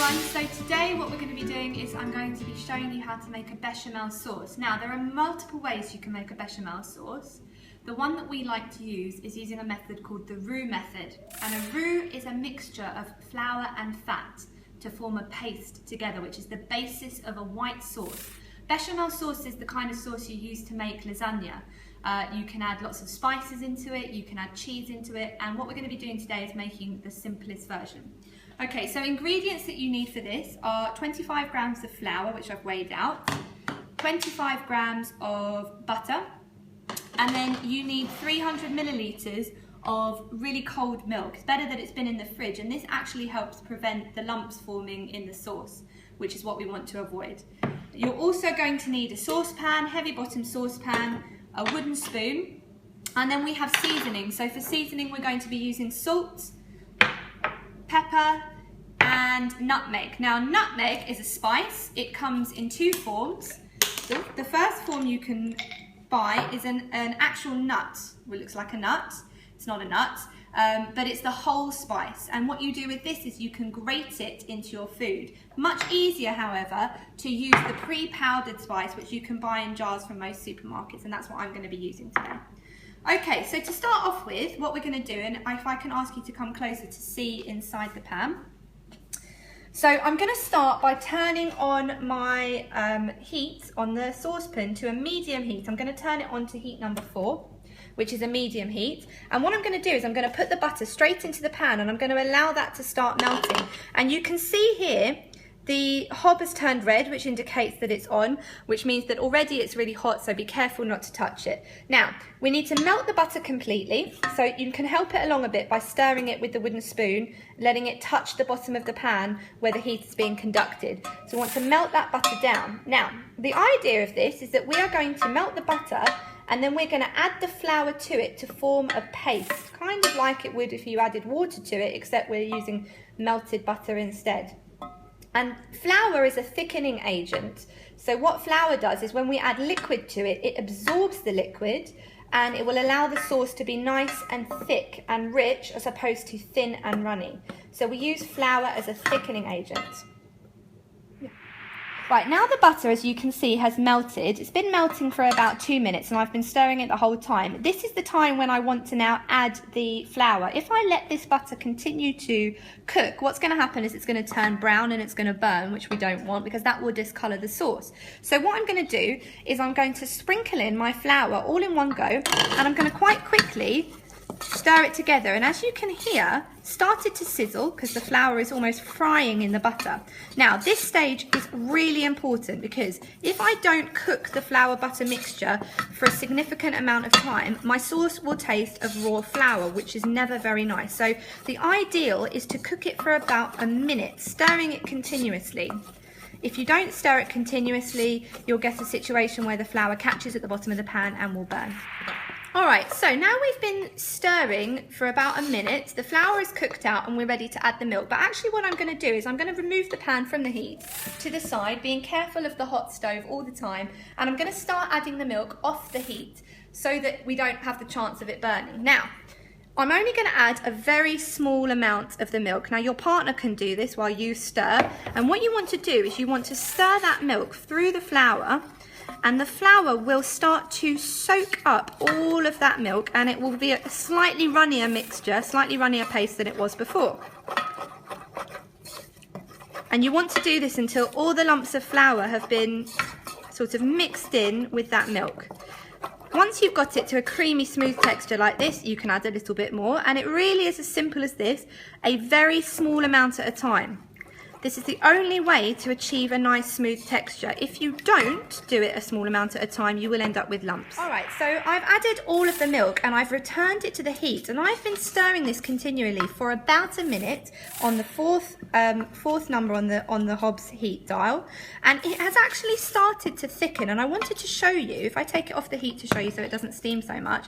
everyone, so today what we're going to be doing is I'm going to be showing you how to make a bechamel sauce. Now there are multiple ways you can make a bechamel sauce. The one that we like to use is using a method called the roux method, and a roux is a mixture of flour and fat to form a paste together, which is the basis of a white sauce. Bechamel sauce is the kind of sauce you use to make lasagna. You can add lots of spices into it, you can add cheese into it, and what we're going to be doing today is making the simplest version. Okay, so ingredients that you need for this are 25 grams of flour, which I've weighed out, 25 grams of butter, and then you need 300 millilitres of really cold milk. It's better that it's been in the fridge, and this actually helps prevent the lumps forming in the sauce, which is what we want to avoid. You're also going to need a saucepan, heavy bottom saucepan, a wooden spoon, and then we have seasoning. So for seasoning we're going to be using salt, pepper and nutmeg. Now nutmeg is a spice. It comes in two forms. The first form you can buy is an actual nut. Well, it looks like a nut. It's not a nut, but it's the whole spice. And what you do with this is you can grate it into your food. Much easier, however, to use the pre-powdered spice, which you can buy in jars from most supermarkets, and that's what I'm going to be using today. Okay, so to start off with, what we're going to do, and if I can ask you to come closer to see inside the pan. So I'm going to start by turning on my heat on the saucepan to a medium heat. I'm going to turn it on to heat number 4, which is a medium heat. And what I'm going to do is I'm going to put the butter straight into the pan, and I'm going to allow that to start melting. And you can see here, the hob has turned red, which indicates that it's on, which means that already it's really hot, so be careful not to touch it. Now, we need to melt the butter completely, so you can help it along a bit by stirring it with the wooden spoon, letting it touch the bottom of the pan where the heat is being conducted. So we want to melt that butter down. Now, the idea of this is that we are going to melt the butter, and then we're going to add the flour to it to form a paste, kind of like it would if you added water to it, except we're using melted butter instead. And flour is a thickening agent. So what flour does is when we add liquid to it, it absorbs the liquid, and it will allow the sauce to be nice and thick and rich as opposed to thin and runny. So we use flour as a thickening agent. Right, now the butter, as you can see, has melted. It's been melting for about 2 minutes, and I've been stirring it the whole time. This is the time when I want to now add the flour. If I let this butter continue to cook, what's going to happen is it's going to turn brown and it's going to burn, which we don't want because that will discolour the sauce. So what I'm going to do is I'm going to sprinkle in my flour all in one go, and I'm going to quite quickly stir it together, and as you can hear, started to sizzle because the flour is almost frying in the butter. Now this stage is really important because if I don't cook the flour butter mixture for a significant amount of time, my sauce will taste of raw flour, which is never very nice. So the ideal is to cook it for about a minute, stirring it continuously. If you don't stir it continuously, you'll get a situation where the flour catches at the bottom of the pan and will burn. Alright, so now we've been stirring for about a minute, the flour is cooked out and we're ready to add the milk. But actually what I'm going to do is I'm going to remove the pan from the heat to the side, being careful of the hot stove all the time, and I'm going to start adding the milk off the heat so that we don't have the chance of it burning. Now, I'm only going to add a very small amount of the milk. Now your partner can do this while you stir, and what you want to do is you want to stir that milk through the flour, and the flour will start to soak up all of that milk, and it will be a slightly runnier mixture, slightly runnier paste than it was before. And you want to do this until all the lumps of flour have been sort of mixed in with that milk. Once you've got it to a creamy smooth texture like this, you can add a little bit more, and it really is as simple as this, a very small amount at a time. This is the only way to achieve a nice smooth texture. If you don't do it a small amount at a time, you will end up with lumps. Alright, so I've added all of the milk and I've returned it to the heat, and I've been stirring this continually for about a minute on the fourth number on the hob's heat dial, and it has actually started to thicken. And I wanted to show you, if I take it off the heat to show you so it doesn't steam so much,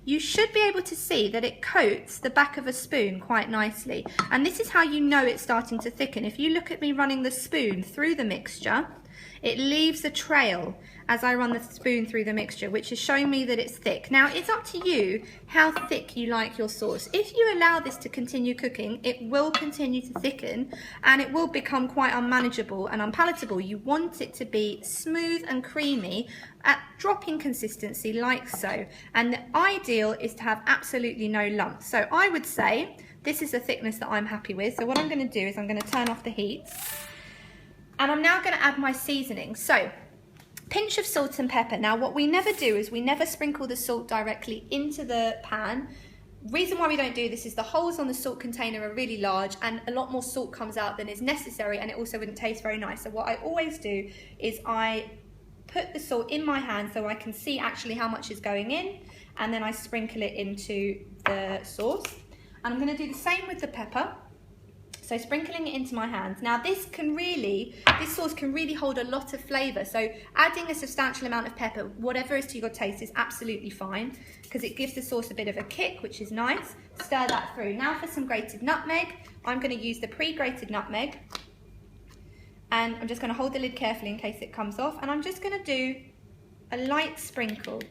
you should be able to see that it coats the back of a spoon quite nicely. And this is how you know it's starting to thicken. If you look at me running the spoon through the mixture, it leaves a trail as I run the spoon through the mixture, which is showing me that it's thick. Now, it's up to you how thick you like your sauce. If you allow this to continue cooking, it will continue to thicken and it will become quite unmanageable and unpalatable. You want it to be smooth and creamy at dropping consistency like so. And the ideal is to have absolutely no lumps. So I would say this is the thickness that I'm happy with. So what I'm going to do is I'm going to turn off the heat. And I'm now going to add my seasoning. So, pinch of salt and pepper. Now, what we never do is we never sprinkle the salt directly into the pan. Reason why we don't do this is the holes on the salt container are really large and a lot more salt comes out than is necessary, and it also wouldn't taste very nice. So what I always do is I put the salt in my hand so I can see actually how much is going in, and then I sprinkle it into the sauce. And I'm going to do the same with the pepper. So sprinkling it into my hands. Now this sauce can really hold a lot of flavour. So adding a substantial amount of pepper, whatever is to your taste, is absolutely fine because it gives the sauce a bit of a kick, which is nice. Stir that through. Now for some grated nutmeg. I'm going to use the pre-grated nutmeg. And I'm just going to hold the lid carefully in case it comes off. And I'm just going to do a light sprinkle.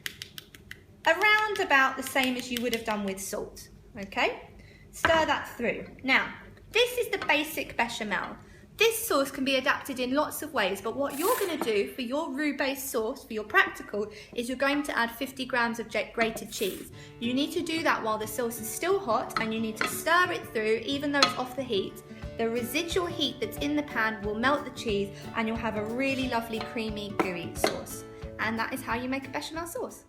Around about the same as you would have done with salt. Okay? Stir that through. Now, this is the basic bechamel. This sauce can be adapted in lots of ways, but what you're going to do for your roux-based sauce, for your practical, is you're going to add 50 grams of grated cheese. You need to do that while the sauce is still hot, and you need to stir it through even though it's off the heat. The residual heat that's in the pan will melt the cheese, and you'll have a really lovely creamy, gooey sauce. And that is how you make a bechamel sauce.